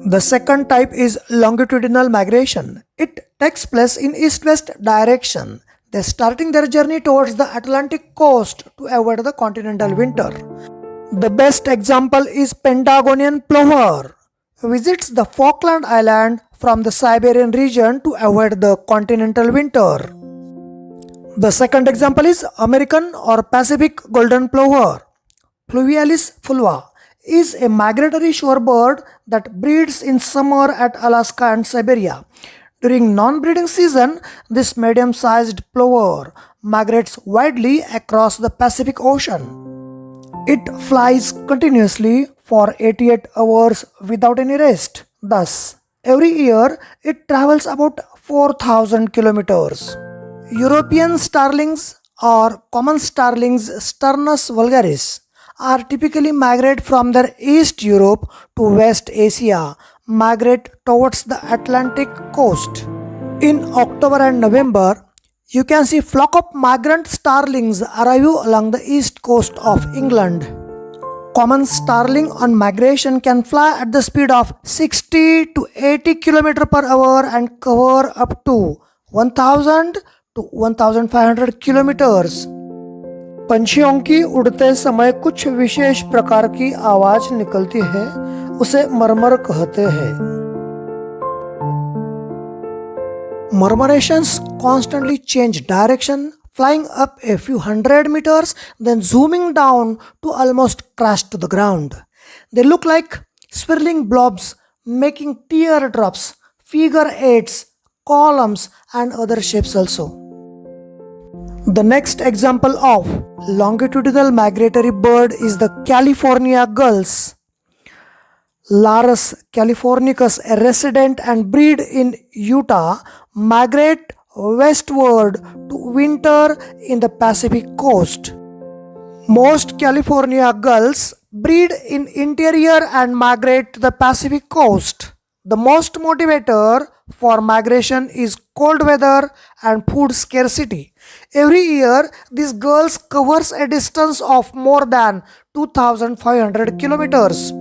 The second type is longitudinal migration. It takes place in east-west direction. They're starting their journey towards the Atlantic coast to avoid the continental winter. The best example is Patagonian plover, who visits the Falkland Island from the Siberian region to avoid the continental winter. The second example is American or Pacific golden plover, Fluvialis fulva, is a migratory shorebird that breeds in summer at Alaska and Siberia. During non-breeding season, this medium-sized plover migrates widely across the Pacific Ocean. It flies continuously for 88 hours without any rest. Thus, every year it travels about 4,000 kilometers. European starlings or common starlings Sturnus vulgaris are typically migrate from their East Europe to West Asia, migrate towards the Atlantic coast. In October and November, you can see flock of migrant starlings arrive along the east coast of England. Common starling on migration can fly at the speed of 60 to 80 km per hour and cover up to 1000 to 1500 kilometers. पंछियों की उड़ते समय कुछ विशेष प्रकार की आवाज निकलती है, उसे मरमर कहते हैं. Murmurations constantly change direction, flying up a few hundred meters, then zooming down to almost crash to the ground. They look like swirling blobs, making teardrops, figure eights, columns, and other shapes also. The next example of longitudinal migratory bird is the California gulls. Larus californicus, a resident and breed in Utah, migrate westward to winter in the Pacific coast. Most California gulls breed in interior and migrate to the Pacific coast. The most motivator for migration is cold weather and food scarcity. Every year, these gulls covers a distance of more than 2,500 kilometers.